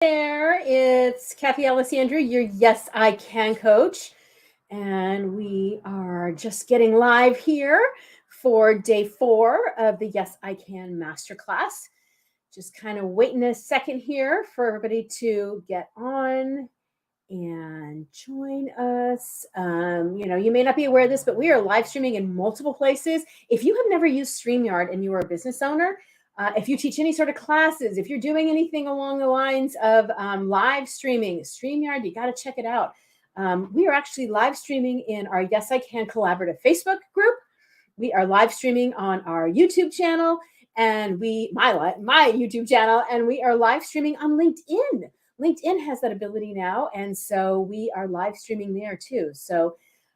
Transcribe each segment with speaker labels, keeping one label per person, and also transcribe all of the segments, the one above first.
Speaker 1: There, it's Kathy Alessandra, your Yes I Can coach, and we are just getting live here for day 4 of the Yes I Can Masterclass. Just kind of waiting a second here for everybody to get on and join us. You may not be aware of this, but we are live streaming in multiple places. If you have never used StreamYard and you are a business owner, if you teach any sort of classes, if you're doing anything along the lines of live streaming, StreamYard, you got to check it out. We are actually live streaming in our Yes I Can Collaborative Facebook group. We are live streaming on our YouTube channel and my YouTube channel, and we are live streaming on LinkedIn. LinkedIn has that ability now, and so we are live streaming there too. So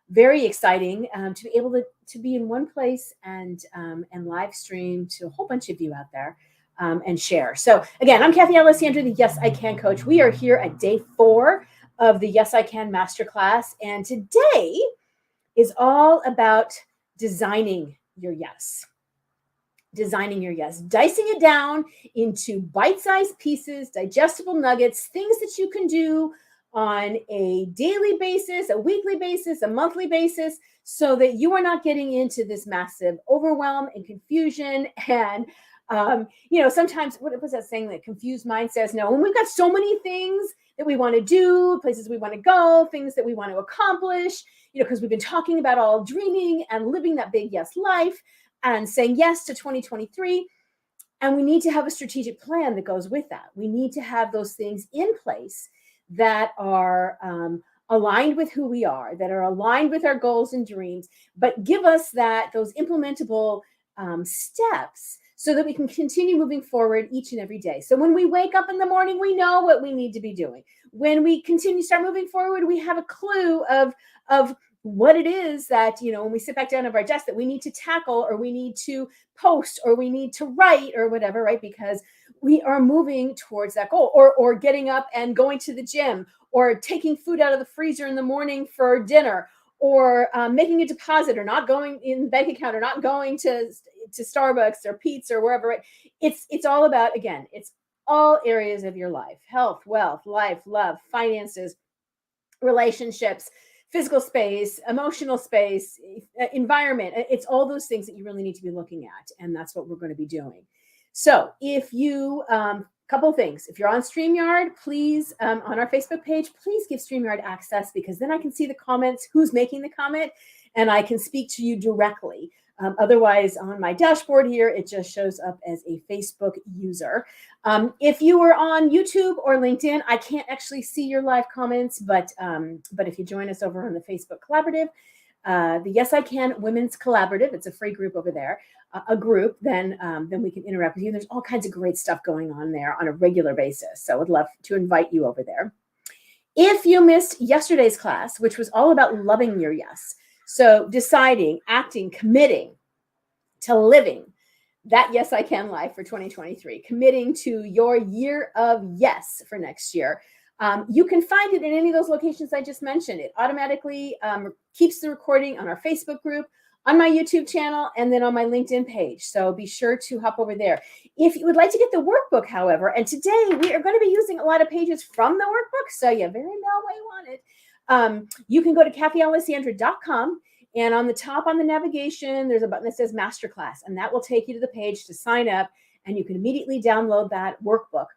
Speaker 1: very exciting to be able to be in one place and live stream to a whole bunch of you out there and share. So again, I'm Kathy Alessandra, the Yes I Can coach. We are here at day 4 of the Yes I Can Masterclass, and today is all about designing your yes. Designing your yes, dicing it down into bite-sized pieces, digestible nuggets, things that you can do on a daily basis, a weekly basis, a monthly basis, so that you are not getting into this massive overwhelm and confusion. And sometimes what was that saying? That confused mind says no. When we've got so many things that we want to do, places we want to go, things that we want to accomplish, because we've been talking about all dreaming and living that big yes life and saying yes to 2023. And we need to have a strategic plan that goes with that. We need to have those things in place that are aligned with who we are, that are aligned with our goals and dreams, but give us those implementable steps so that we can continue moving forward each and every day. So when we wake up in the morning, we know what we need to be doing. When we start moving forward, we have a clue of what it is that, when we sit back down at our desk that we need to tackle, or we need to post, or we need to write, or whatever, right? Because we are moving towards that goal, or getting up and going to the gym, or taking food out of the freezer in the morning for dinner, or making a deposit, or not going in the bank account, or not going to Starbucks or Pete's or wherever. Right? It's all about, again, it's all areas of your life: health, wealth, life, love, finances, relationships, physical space, emotional space, environment. It's all those things that you really need to be looking at. And that's what we're going to be doing. So if you, couple of things, if you're on StreamYard, please, on our Facebook page, please give StreamYard access, because then I can see the comments, who's making the comment, and I can speak to you directly. Otherwise, on my dashboard here, it just shows up as a Facebook user. If you are on YouTube or LinkedIn, I can't actually see your live comments, but if you join us over on the Facebook Collaborative, the Yes I Can Women's Collaborative, it's a free group over there, a group, then we can interact with you. There's all kinds of great stuff going on there on a regular basis. So I'd love to invite you over there. If you missed yesterday's class, which was all about loving your yes, so deciding, acting, committing to living that Yes I Can life for 2023, committing to your year of yes for next year. You can find it in any of those locations I just mentioned. It automatically keeps the recording on our Facebook group, on my YouTube channel, and then on my LinkedIn page. So be sure to hop over there. If you would like to get the workbook, however, and today we are going to be using a lot of pages from the workbook, so you very well may want it. You can go to kathyalessandra.com, and on the top on the navigation, there's a button that says Masterclass, and that will take you to the page to sign up, and you can immediately download that workbook.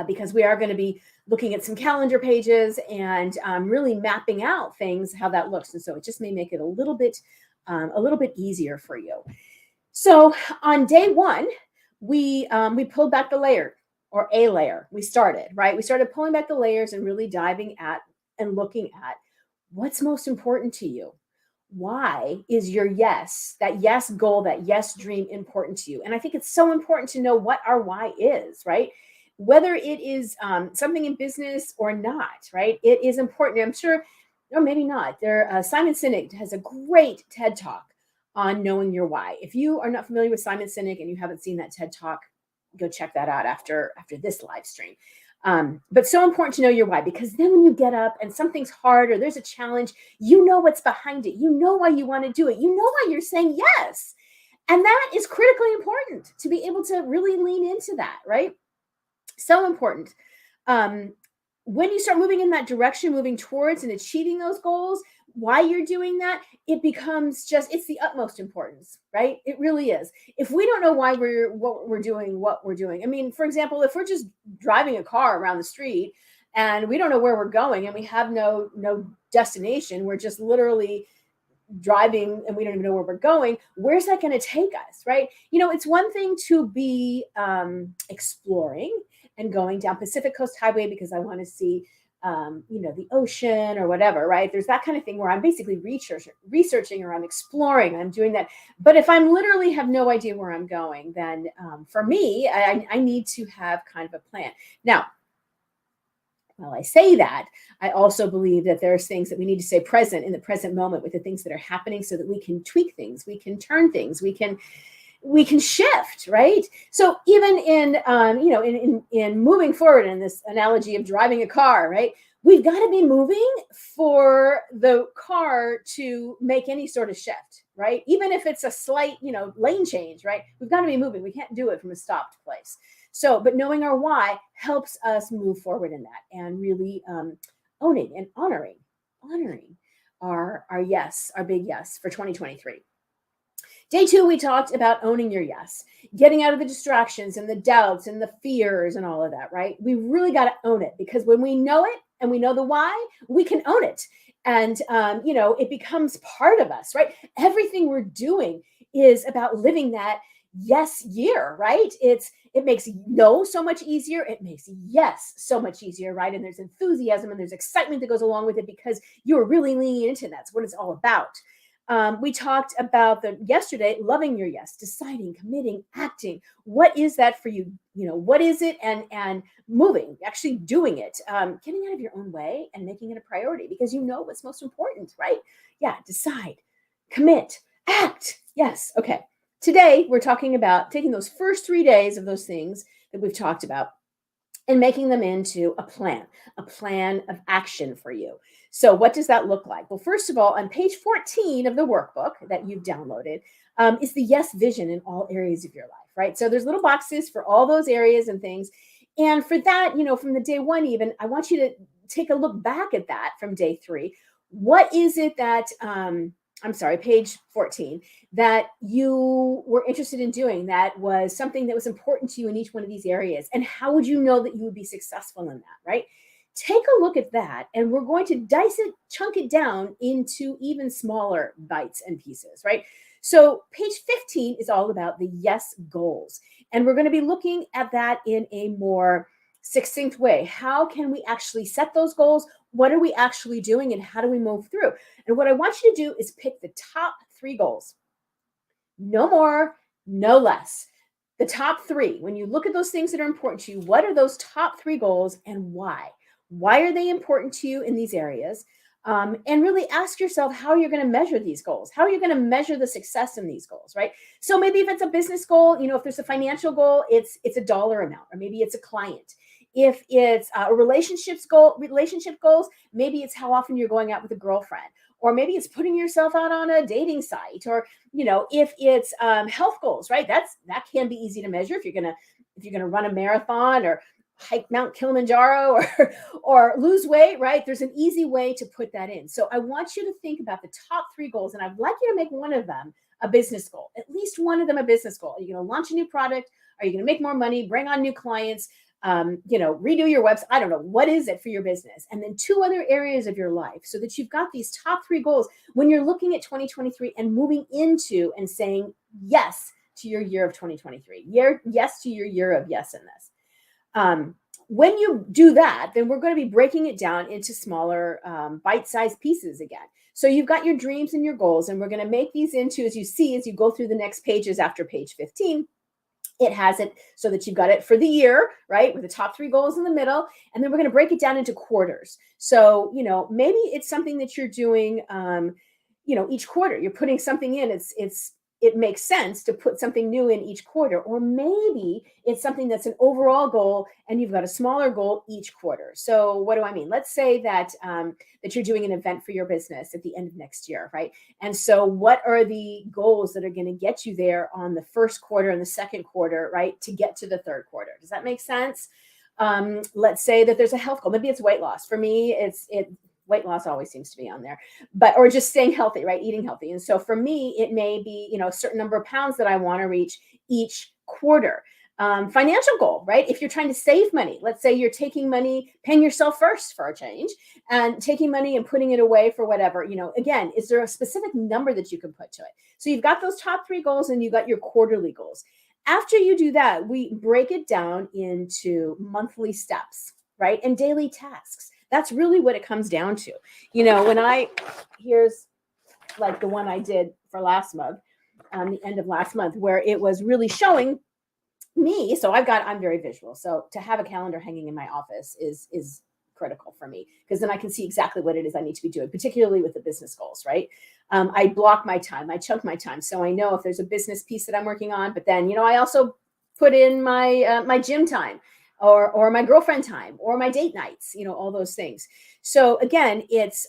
Speaker 1: Because we are going to be looking at some calendar pages and really mapping out things, how that looks. And so it just may make it a little bit easier for you. So on day 1, we pulled back the layer, or a layer. We started pulling back the layers and really diving at and looking at what's most important to you. Why is your yes, that yes goal, that yes dream important to you? And I think it's so important to know what our why is, right? Whether it is something in business or not, right? It is important. I'm sure, or maybe not. Simon Sinek has a great TED Talk on knowing your why. If you are not familiar with Simon Sinek and you haven't seen that TED Talk, go check that out after this live stream. But so important to know your why, because then when you get up and something's hard or there's a challenge, you know what's behind it. You know why you want to do it. You know why you're saying yes. And that is critically important, to be able to really lean into that, right? So important. um, when you start moving in that direction, moving towards and achieving those goals, why you're doing that, it becomes it's the utmost importance, right? It really is. If we don't know why what we're doing. I mean, for example, if we're just driving a car around the street and we don't know where we're going and we have no destination, we're just literally driving and we don't even know where we're going, where's that going to take us, right? It's one thing to be exploring and going down Pacific Coast Highway because I want to see the ocean or whatever, right? There's that kind of thing where I'm basically researching or I'm exploring, I'm doing that. But if I'm literally have no idea where I'm going, then for me, I need to have kind of a plan. Now, while I say that, I also believe that there's things that we need to stay present in the present moment with the things that are happening so that we can tweak things, we can turn things, we can shift, right? So even in moving forward in this analogy of driving a car, right? We've got to be moving for the car to make any sort of shift, right? Even if it's a slight, lane change, right? We've got to be moving. We can't do it from a stopped place. So, but knowing our why helps us move forward in that and really owning and honoring our yes, our big yes for 2023. Day 2, we talked about owning your yes, getting out of the distractions and the doubts and the fears and all of that, right? We really got to own it because when we know it and we know the why, we can own it. And, it becomes part of us, right? Everything we're doing is about living that yes year, right? It makes no so much easier. It makes yes so much easier, right? And there's enthusiasm and there's excitement that goes along with it because you're really leaning into that. That's what it's all about. We talked about yesterday, loving your yes, deciding, committing, acting. What is that for you? What is it? And moving, actually doing it, getting out of your own way and making it a priority because you know what's most important, right? Yeah, decide, commit, act. Yes. Okay. Today, we're talking about taking those first 3 days of those things that we've talked about and making them into a plan of action for you. So what does that look like? Well, first of all, on page 14 of the workbook that you've downloaded is the yes vision in all areas of your life, right? So there's little boxes for all those areas and things. And for that, from the day 1 even, I want you to take a look back at that from day 3. What is it that page 14, that you were interested in doing that was something that was important to you in each one of these areas? And how would you know that you would be successful in that, right? Take a look at that, and we're going to dice it, chunk it down into even smaller bites and pieces, right? So page 15 is all about the yes goals. And we're going to be looking at that in a more succinct way. How can we actually set those goals? What are we actually doing and how do we move through? And what I want you to do is pick the top 3 goals. No more, no less. The top 3. When you look at those things that are important to you, what are those top 3 goals and why? Why are they important to you in these areas? And really ask yourself how you're going to measure these goals. How are you going to measure the success in these goals, right? So maybe if it's a business goal, if there's a financial goal, it's a dollar amount, or maybe it's a client. If it's a relationship goals, maybe it's how often you're going out with a girlfriend, or maybe it's putting yourself out on a dating site, or if it's health goals, right? That can be easy to measure if you're gonna run a marathon or hike Mount Kilimanjaro or lose weight, right? There's an easy way to put that in. So I want you to think about the top 3 goals, and I'd like you to make one of them a business goal, at least one of them a business goal. Are you going to launch a new product? Are you going to make more money, bring on new clients? Redo your website? I don't know. What is it for your business? And then 2 other areas of your life so that you've got these top 3 goals when you're looking at 2023 and moving into and saying yes to your year of 2023. Yes to your year of yes in this. When you do that, then we're going to be breaking it down into smaller bite-sized pieces again. So you've got your dreams and your goals, and we're going to make these into, as you go through the next pages after page 15, it has it so that you've got it for the year, right? With the top 3 goals in the middle. And then we're going to break it down into quarters. So, maybe it's something that you're doing, each quarter. You're putting something in. It makes sense to put something new in each quarter. Or maybe it's something that's an overall goal and you've got a smaller goal each quarter. So what do I mean? Let's say that you're doing an event for your business at the end of next year, right? And so what are the goals that are going to get you there on the first quarter and the second quarter, right? To get to the third quarter. Does that make sense? Let's say that there's a health goal. Maybe it's weight loss. For me, weight loss always seems to be on there, or just staying healthy, right? Eating healthy. And so for me, it may be, a certain number of pounds that I want to reach each quarter. Financial goal, right? If you're trying to save money, let's say you're taking money, paying yourself first for a change, and taking money and putting it away for whatever, again, is there a specific number that you can put to it? So you've got those top 3 goals and you got your quarterly goals. After you do that, we break it down into monthly steps, right? And daily tasks. That's really what it comes down to. Here's like the one I did for last month, the end of last month, where it was really showing me. So I'm very visual. So to have a calendar hanging in my office is critical for me, because then I can see exactly what it is I need to be doing, particularly with the business goals, right? I block my time, I chunk my time. So I know if there's a business piece that I'm working on, but then, I also put in my gym time, or my girlfriend time, or my date nights, all those things. So again, it's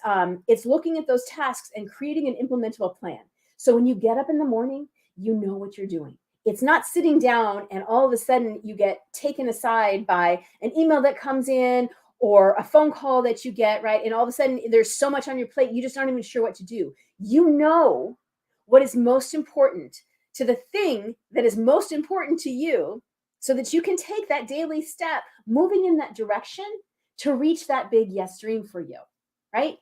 Speaker 1: looking at those tasks and creating an implementable plan. So when you get up in the morning, you know what you're doing. It's not sitting down and all of a sudden you get taken aside by an email that comes in or a phone call that you get, right? And all of a sudden there's so much on your plate, you just aren't even sure what to do. You know what is most important to the thing that is most important to you, so that you can take that daily step moving in that direction to reach that big yes dream for you, right?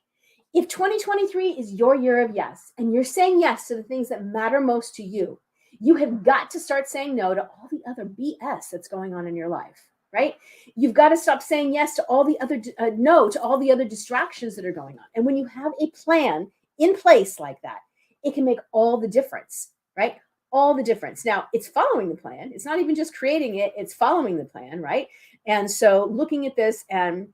Speaker 1: If 2023 is your year of yes, and you're saying yes to the things that matter most to you, you have got to start saying no to all the other BS that's going on in your life, right? You've got to stop saying yes to all the other, no to all the other distractions that are going on. And when you have a plan in place like that, it can make all the difference, right? All the difference. Now, it's following the plan. It's not even just creating it, it's following the plan, right? And so looking at this and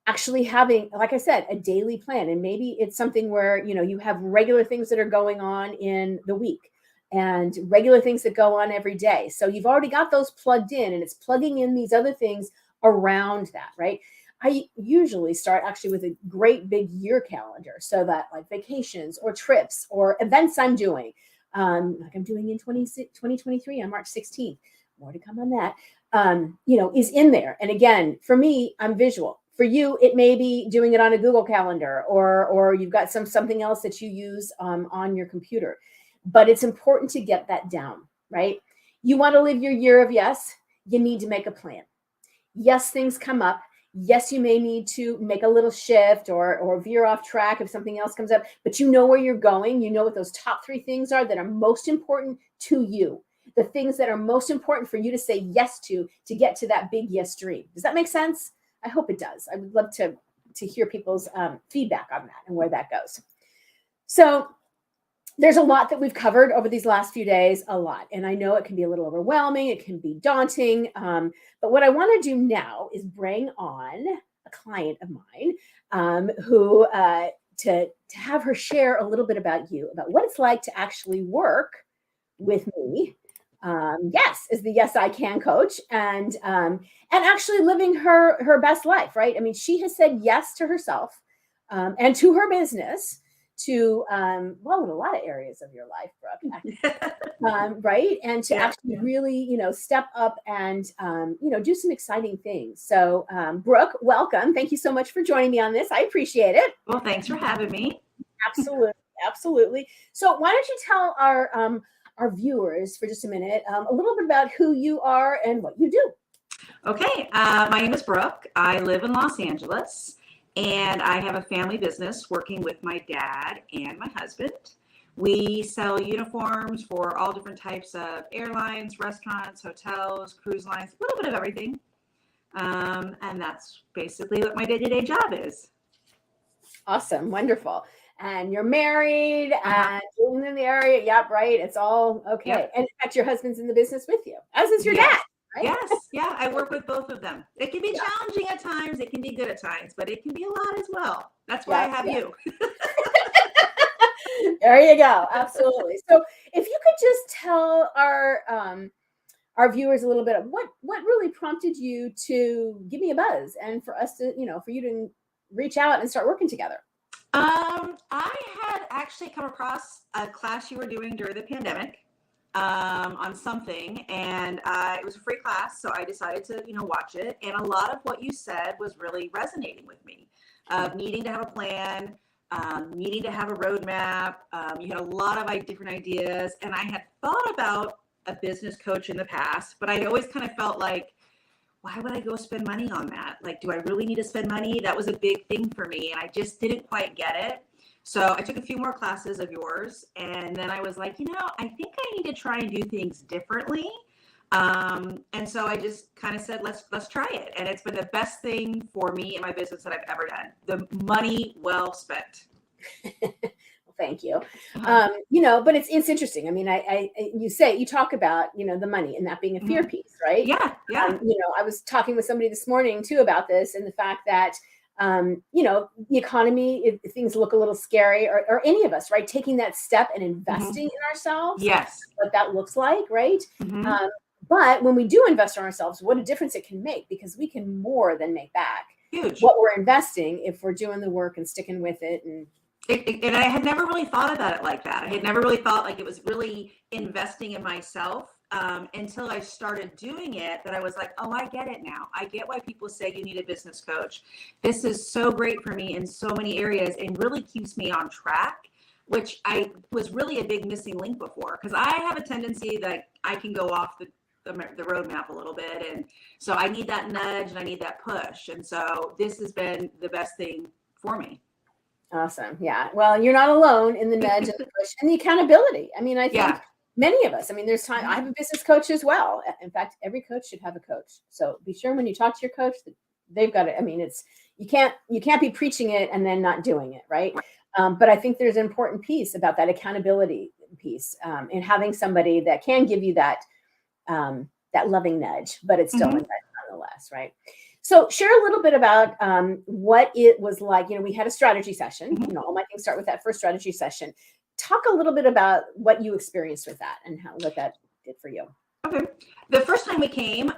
Speaker 1: actually having, like I said, a daily plan. And maybe it's something where, you have regular things that are going on in the week and regular things that go on every day. So you've already got those plugged in, and it's plugging in these other things around that, right? I usually start actually with a great big year calendar, so that like vacations or trips or events I'm doing, like I'm doing in 2023 on March 16th, more to come on that, is in there. And again, for me, I'm visual. For you, it may be doing it on a Google Calendar, or you've got something else that you use on your computer. But it's important to get that down, right? You want to live your year of yes, you need to make a plan. Yes, things come up. Yes, you may need to make a little shift or veer off track if something else comes up, but you know where you're going. You know what those top 3 things are that are most important to you, the things that are most important for you to say yes to get to that big yes dream. Does that make sense? I hope it does. I would love to hear people's feedback on that and where that goes. So there's a lot that we've covered over these last few days, a lot. And I know it can be a little overwhelming. It can be daunting. But what I want to do now is bring on a client of mine who to have her share a little bit about what it's like to actually work with me. Yes, as the Yes I Can coach, and actually living her best life, right? I mean, she has said yes to herself and to her business, to in a lot of areas of your life, Brooke, right? And to actually really, step up and do some exciting things. So Brooke, welcome. Thank you so much for joining me on this. I appreciate it.
Speaker 2: Well, thanks for having me.
Speaker 1: Absolutely. So why don't you tell our viewers for just a minute a little bit about who you are and what you do.
Speaker 2: Okay, my name is Brooke. I live in Los Angeles, and I have a family business working with my dad and my husband. We sell uniforms for all different types of airlines, restaurants, hotels, cruise lines, a little bit of everything. And that's basically what my day-to-day job is.
Speaker 1: Awesome. Wonderful. And you're married and living in the area. Yep, right. It's all okay. Yep. And in fact, your husband's in the business with you, as is your dad. Right?
Speaker 2: Yes. Yeah. I work with both of them. It can be challenging at times. It can be good at times, but it can be a lot as well. That's why I have you.
Speaker 1: There you go. Absolutely. So if you could just tell our viewers a little bit of what really prompted you to give me a buzz and for us to, for you to reach out and start working together.
Speaker 2: I had actually come across a class you were doing during the pandemic. on something, and it was a free class, so I decided to, watch it. And a lot of what you said was really resonating with me, of needing to have a plan, needing to have a roadmap. You had a lot of different ideas, and I had thought about a business coach in the past, but I'd always kind of felt like, why would I go spend money on that? Like, do I really need to spend money? That was a big thing for me, and I just didn't quite get it. So I took a few more classes of yours, and then I was like, I think I need to try and do things differently. And so I just kind of said, let's try it. And it's been the best thing for me in my business that I've ever done. The money well spent.
Speaker 1: Well, thank you. But it's interesting. I mean, you talk about, the money and that being a fear piece, right?
Speaker 2: Yeah.
Speaker 1: I was talking with somebody this morning too about this, and the fact that the economy, if things look a little scary, or any of us, right, taking that step and investing in ourselves.
Speaker 2: Yes.
Speaker 1: What that looks like, right? But when we do invest in ourselves, what a difference it can make, because we can more than make back
Speaker 2: Huge.
Speaker 1: What we're investing if we're doing the work and sticking with it.
Speaker 2: And I had never really thought about it like that. I had never really thought like it was really investing in myself, until I started doing it, that I was like, oh, I get it now. I get why people say you need a business coach. This is so great for me in so many areas, and really keeps me on track, which I was really a big missing link before, because I have a tendency that I can go off the roadmap a little bit. And so I need that nudge and I need that push. And so this has been the best thing for me.
Speaker 1: Awesome. Yeah. Well, you're not alone in the nudge and the push and the accountability. I mean, I think many of us, there's time. I have a business coach as well. In fact, every coach should have a coach. So be sure when you talk to your coach that they've got it. You can't be preaching it and then not doing it. Right. But I think there's an important piece about that accountability piece, and having somebody that can give you that loving nudge, but it's still a nudge nonetheless. Right. So share a little bit about what it was like. We had a strategy session. All my things start with that first strategy session. Talk a little bit about what you experienced with that and what that did for you.
Speaker 2: Okay. The first time we came,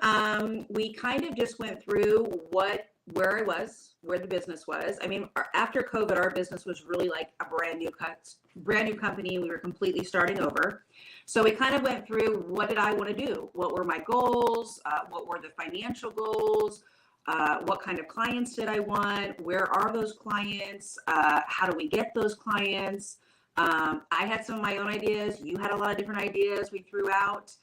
Speaker 2: we kind of just went through where I was, where the business was. After COVID, our business was really like a brand new company. We were completely starting over. So we kind of went through, what did I want to do? What were my goals? What were the financial goals? What kind of clients did I want? Where are those clients? How do we get those clients? I had some of my own ideas. You had a lot of different ideas we threw out.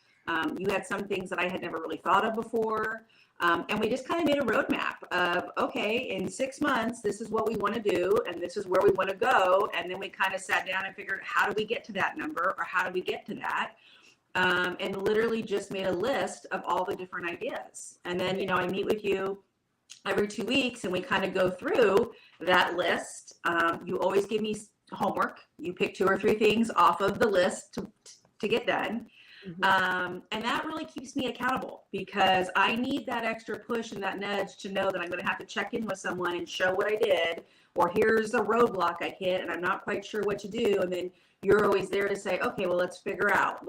Speaker 2: You had some things that I had never really thought of before. And we just kind of made a roadmap of, okay, in 6 months, this is what we want to do, and this is where we want to go. And then we kind of sat down and figured, how do we get to that number, or how do we get to that? And literally just made a list of all the different ideas. And then, I meet with you every 2 weeks, and we kind of go through that list. You always give me homework. You pick 2 or 3 things off of the list to get done. And that really keeps me accountable, because I need that extra push and that nudge to know that I'm going to have to check in with someone and show what I did, or here's a roadblock I hit and I'm not quite sure what to do. And then you're always there to say, okay, well, let's figure out,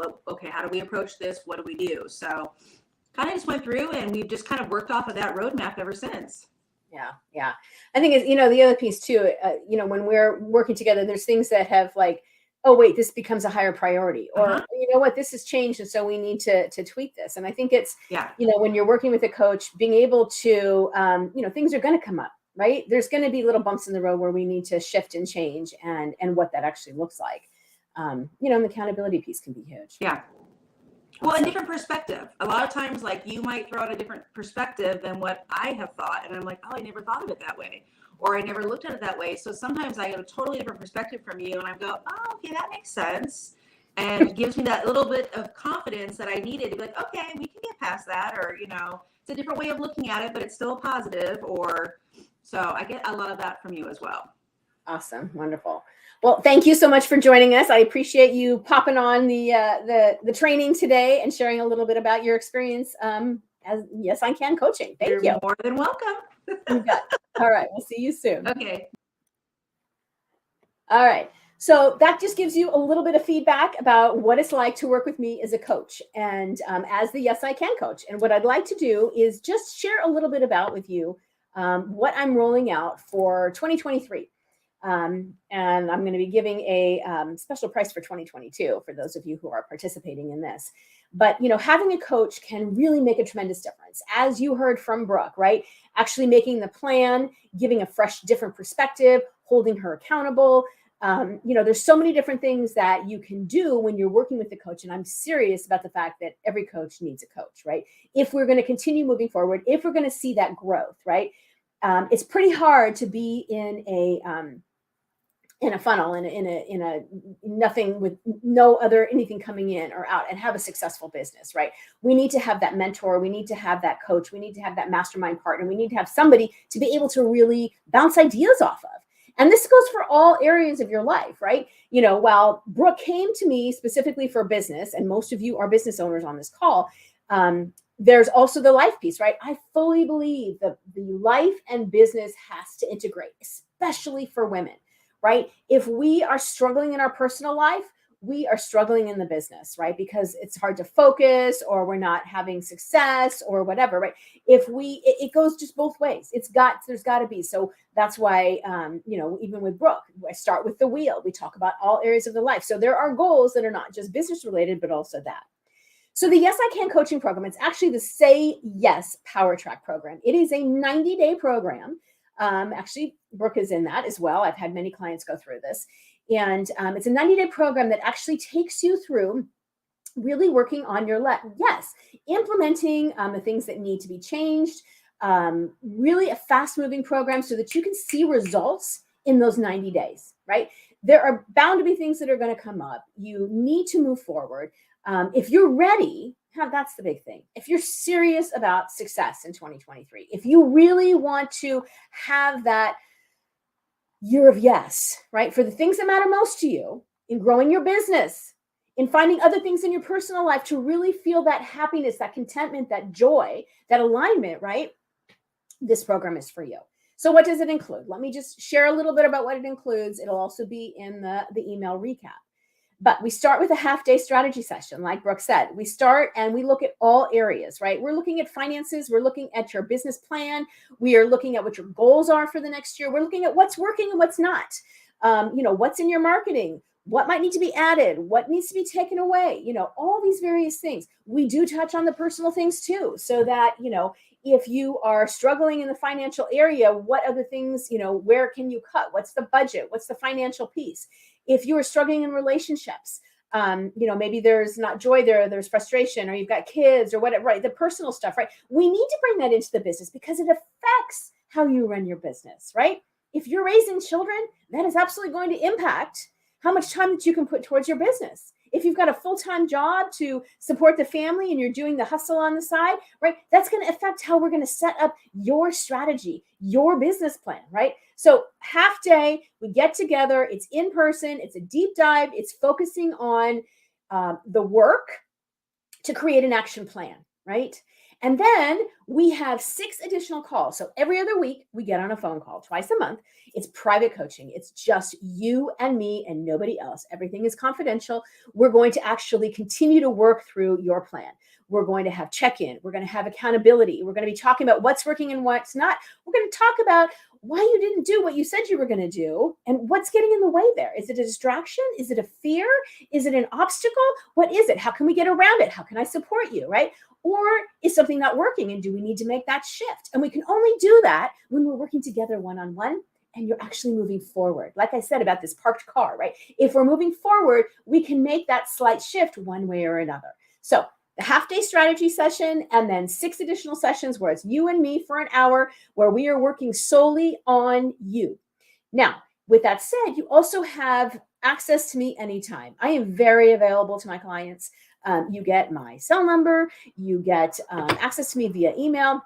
Speaker 2: how do we approach this? What do we do? So kind of just went through, and we've just kind of worked off of that roadmap ever since.
Speaker 1: Yeah. I think it's, the other piece too, when we're working together, there's things that have like, oh, wait, this becomes a higher priority, or you know what, this has changed, and so we need to tweak this. And I think it's, when you're working with a coach, being able to, things are going to come up, right? There's going to be little bumps in the road where we need to shift and change, and what that actually looks like. And the accountability piece can be huge.
Speaker 2: Yeah. Well, a different perspective. A lot of times, like, you might throw out a different perspective than what I have thought. And I'm like, oh, I never thought of it that way. Or I never looked at it that way. So sometimes I get a totally different perspective from you, and I go, oh, okay, that makes sense. And it gives me that little bit of confidence that I needed to be like, okay, we can get past that. Or, it's a different way of looking at it, but it's still positive. So I get a lot of that from you as well.
Speaker 1: Awesome. Wonderful. Well, thank you so much for joining us. I appreciate you popping on the training today and sharing a little bit about your experience as Yes, I Can coaching. Thank you.
Speaker 2: You're more than welcome.
Speaker 1: You got it. All right. We'll see you soon.
Speaker 2: Okay.
Speaker 1: All right. So that just gives you a little bit of feedback about what it's like to work with me as a coach and as the Yes, I Can coach. And what I'd like to do is just share a little bit about with you what I'm rolling out for 2023. And I'm going to be giving a special price for 2022 for those of you who are participating in this. But, having a coach can really make a tremendous difference. As you heard from Brooke, right? Actually making the plan, giving a fresh, different perspective, holding her accountable. There's so many different things that you can do when you're working with a coach. And I'm serious about the fact that every coach needs a coach, right? If we're going to continue moving forward, if we're going to see that growth, right? It's pretty hard to be in a funnel, in a nothing, with no other anything coming in or out, and have a successful business, right? We need to have that mentor, we need to have that coach, we need to have that mastermind partner, we need to have somebody to be able to really bounce ideas off of. And this goes for all areas of your life, right? While Brooke came to me specifically for business, and most of you are business owners on this call, there's also the life piece, right? I fully believe that the life and business has to integrate, especially for women, right? If we are struggling in our personal life, we are struggling in the business, right? Because it's hard to focus, or we're not having success, or whatever, right? It goes just both ways. There's got to be. So that's why, even with Brooke, I start with the wheel. We talk about all areas of the life. So there are goals that are not just business related, but also that. So the Yes, I Can coaching program, it's actually the Say Yes Power Track program. It is a 90-day program. Actually, Brooke is in that as well. I've had many clients go through this. And it's a 90-day program that actually takes you through really working on your yes, implementing the things that need to be changed, really a fast-moving program so that you can see results in those 90 days, right? There are bound to be things that are going to come up. You need to move forward. If you're ready, that's the big thing. If you're serious about success in 2023, if you really want to have that year of yes, right? For the things that matter most to you, in growing your business, in finding other things in your personal life to really feel that happiness, that contentment, that joy, that alignment, right? This program is for you. So what does it include? Let me just share a little bit about what it includes. It'll also be in the email recap. But we start with a half-day strategy session, like Brooke said. We start and we look at all areas, right? We're looking at finances. We're looking at your business plan. We are looking at what your goals are for the next year. We're looking at what's working and what's not. What's in your marketing, what might need to be added, what needs to be taken away, all these various things. We do touch on the personal things too, so that, if you are struggling in the financial area, what other things, where can you cut? What's the budget? What's the financial piece? If you are struggling in relationships, maybe there's not joy there, there's frustration, or you've got kids or whatever, right? The personal stuff, right? We need to bring that into the business because it affects how you run your business, right? If you're raising children, that is absolutely going to impact how much time that you can put towards your business. If you've got a full-time job to support the family and you're doing the hustle on the side, right? That's going to affect how we're going to set up your strategy, your business plan, right? So half day, we get together, it's in person, it's a deep dive, it's focusing on the work to create an action plan, right? And then we have 6 additional calls. So every other week, we get on a phone call twice a month. It's private coaching. It's just you and me and nobody else. Everything is confidential. We're going to actually continue to work through your plan. We're going to have check-in. We're going to have accountability. We're going to be talking about what's working and what's not. We're going to talk about why you didn't do what you said you were going to do and what's getting in the way there. Is it a distraction? Is it a fear? Is it an obstacle? What is it? How can we get around it? How can I support you, right? Or is something not working and do we need to make that shift? And we can only do that when we're working together one-on-one and you're actually moving forward. Like I said about this parked car, right? If we're moving forward, we can make that slight shift one way or another. So the half-day strategy session and then 6 additional sessions where it's you and me for an hour where we are working solely on you. Now, with that said, you also have access to me anytime. I am very available to my clients. You get my cell number. You get access to me via email.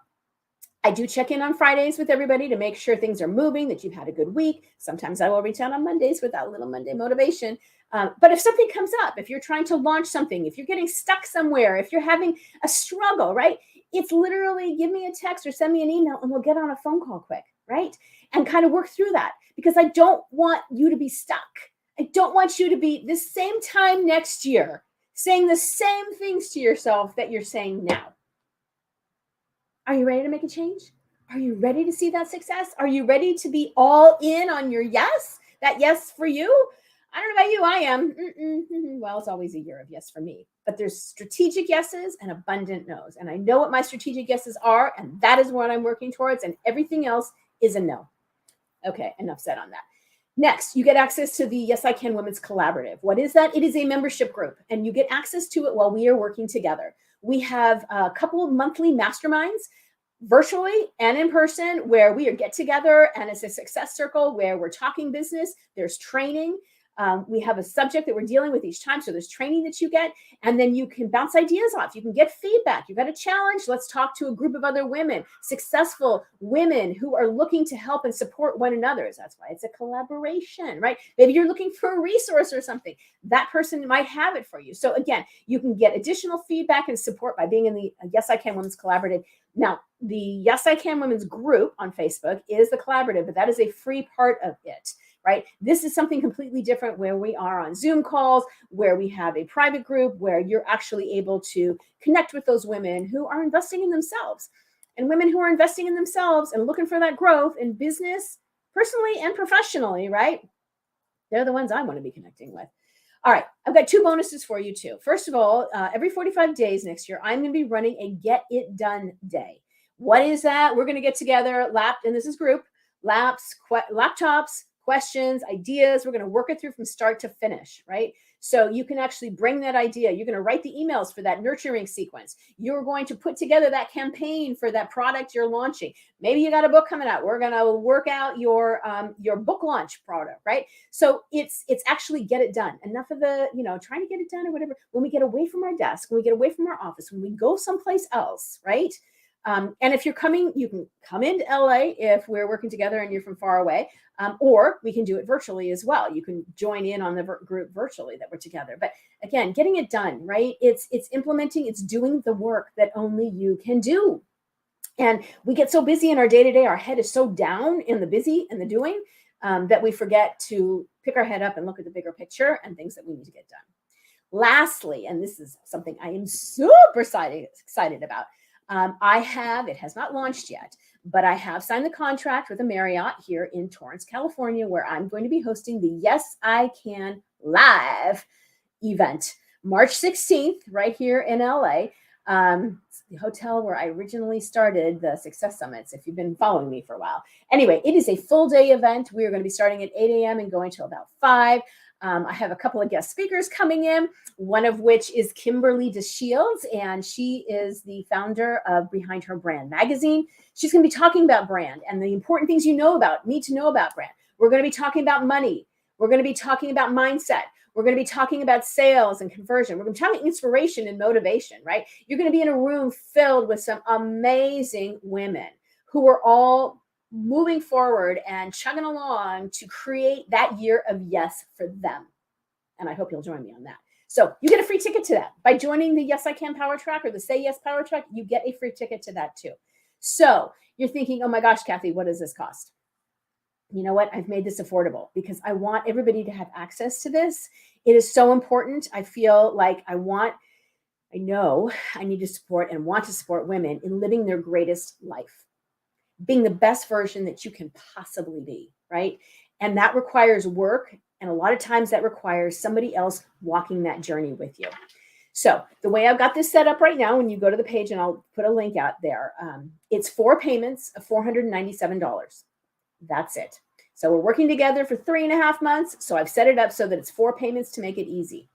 Speaker 1: I do check in on Fridays with everybody to make sure things are moving, that you've had a good week. Sometimes I will reach out on Mondays with that little Monday motivation. But if something comes up, if you're trying to launch something, if you're getting stuck somewhere, if you're having a struggle, right? It's literally give me a text or send me an email and we'll get on a phone call quick, right? And kind of work through that because I don't want you to be stuck. I don't want you to be this same time next year saying the same things to yourself that you're saying now. Are you ready to make a change? Are you ready to see that success? Are you ready to be all in on your yes? That yes for you, I don't know about you, I am. Well, it's always a year of yes for me. But there's strategic yeses and abundant no's. And I know what my strategic yeses are, and that is what I'm working towards. And everything else is a no. Okay, enough said on that. Next, you get access to the Yes I Can Women's Collaborative. What is that? It is a membership group, and you get access to it while we are working together. We have a couple of monthly masterminds, virtually and in person, where we get together, and it's a success circle where we're talking business. There's training. We have a subject that we're dealing with each time. So there's training that you get, and then you can bounce ideas off. You can get feedback. You've got a challenge. Let's talk to a group of other women, successful women who are looking to help and support one another. That's why it's a collaboration, right? Maybe you're looking for a resource or something. That person might have it for you. So again, you can get additional feedback and support by being in the Yes I Can Women's Collaborative. Now, the Yes I Can Women's group on Facebook is the collaborative, but that is a free part of it. Right? This is something completely different where we are on Zoom calls, where we have a private group where you're actually able to connect with those women who are investing in themselves, and women who are investing in themselves and looking for that growth in business, personally and professionally, right? They're the ones I want to be connecting with. All right, I've got two bonuses for you too. First of all, every 45 days next year, I'm going to be running a Get It Done Day. What is that? We're going to get together, and this is group, laptops, questions, ideas. We're going to work it through from start to finish, right? So you can actually bring that idea. You're going to write the emails for that nurturing sequence. You're going to put together that campaign for that product you're launching. Maybe you got a book coming out. We're going to work out your book launch product, right? So it's actually get it done. Enough of the, trying to get it done or whatever. When we get away from our desk, when we get away from our office, when we go someplace else, right? And if you're coming, you can come into LA if we're working together and you're from far away, or we can do it virtually as well. You can join in on the group virtually that we're together. But again, getting it done, right? It's implementing, it's doing the work that only you can do. And we get so busy in our day-to-day, our head is so down in the busy and the doing that we forget to pick our head up and look at the bigger picture and things that we need to get done. Lastly, and this is something I am super excited about, it has not launched yet, but I have signed the contract with a Marriott here in Torrance, California, where I'm going to be hosting the Yes I Can Live event, March 16th, right here in LA. It's the hotel where I originally started the Success Summits, if you've been following me for a while. Anyway, it is a full day event. We are going to be starting at 8 a.m. and going till about 5. I have a couple of guest speakers coming in, one of which is Kimberly DeShields, and she is the founder of Behind Her Brand magazine. She's going to be talking about brand and the important things you need to know about brand. We're going to be talking about money. We're going to be talking about mindset. We're going to be talking about sales and conversion. We're going to be talking inspiration and motivation, right? You're going to be in a room filled with some amazing women who are all moving forward and chugging along to create that year of yes for them. And I hope you'll join me on that. So you get a free ticket to that. By joining the Yes I Can Power Track or the Say Yes Power Track, you get a free ticket to that too. So you're thinking, oh my gosh, Kathy, what does this cost? You know what? I've made this affordable because I want everybody to have access to this. It is so important. I feel like I know I need to support and want to support women in living their greatest life, being the best version that you can possibly be, right? And that requires work. And a lot of times that requires somebody else walking that journey with you. So the way I've got this set up right now, when you go to the page, and I'll put a link out there, it's 4 payments of $497. That's it. So we're working together for 3.5 months. So I've set it up so that it's 4 payments to make it easy.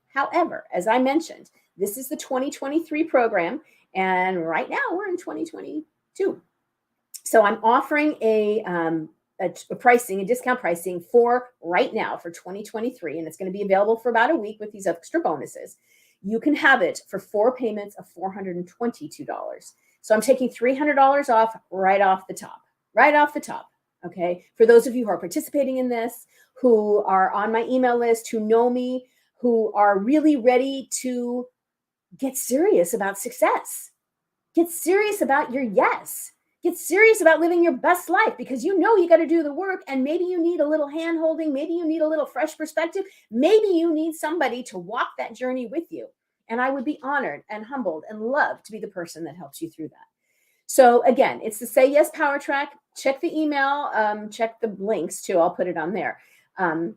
Speaker 1: However, as I mentioned, this is the 2023 program. And right now we're in 2022. So I'm offering a discount pricing for right now for 2023, and it's going to be available for about a week with these extra bonuses. You can have it for 4 payments of $422. So I'm taking $300 off right off the top. Okay. For those of you who are participating in this, who are on my email list, who know me, who are really ready to get serious about success, get serious about your yes. Get serious about living your best life because you got to do the work, and maybe you need a little hand holding. Maybe you need a little fresh perspective. Maybe you need somebody to walk that journey with you. And I would be honored and humbled and love to be the person that helps you through that. So again, it's the Say Yes Power Track. Check the email, check the links too. I'll put it on there.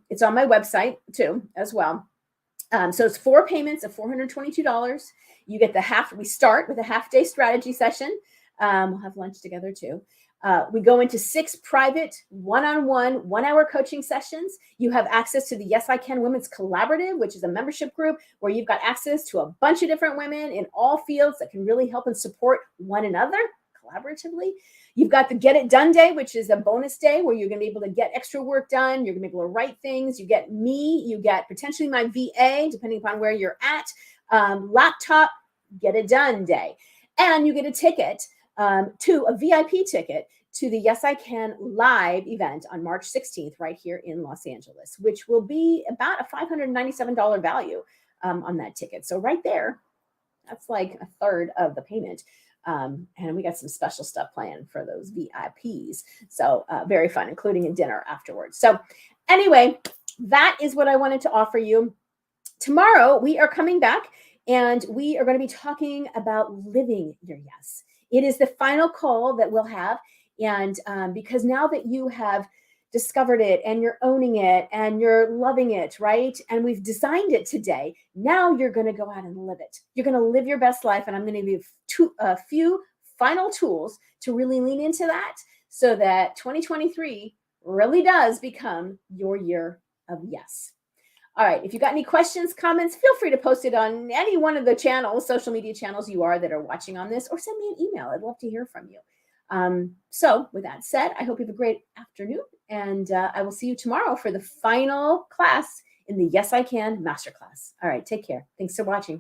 Speaker 1: It's on my website too, as well. So it's 4 payments of $422. You get we start with a half-day strategy session. We'll have lunch together too. We go into 6 private one-on-one 1-hour coaching sessions. You have access to the Yes, I Can Women's Collaborative, which is a membership group where you've got access to a bunch of different women in all fields that can really help and support one another collaboratively. You've got the Get It Done Day, which is a bonus day where you're going to be able to get extra work done. You're going to be able to write things. You get me. You get potentially my VA, depending upon where you're at. Laptop, Get It Done Day. And you get a ticket to a VIP ticket to the Yes, I Can live event on March 16th, right here in Los Angeles, which will be about a $597 value on that ticket. So right there, that's like a third of the payment. And we got some special stuff planned for those VIPs. So very fun, including a dinner afterwards. So anyway, that is what I wanted to offer you. Tomorrow, we are coming back and we are going to be talking about living your yes. It is the final call that we'll have. And because now that you have discovered it and you're owning it and you're loving it, right? And we've designed it today. Now you're going to go out and live it. You're going to live your best life. And I'm going to give you a few final tools to really lean into that so that 2023 really does become your year of yes. All right. If you got any questions, comments, feel free to post it on any one of the channels, social media channels that are watching on this, or send me an email. I'd love to hear from you. So with that said, I hope you have a great afternoon, and I will see you tomorrow for the final class in the Yes, I Can Masterclass. All right, take care. Thanks for watching.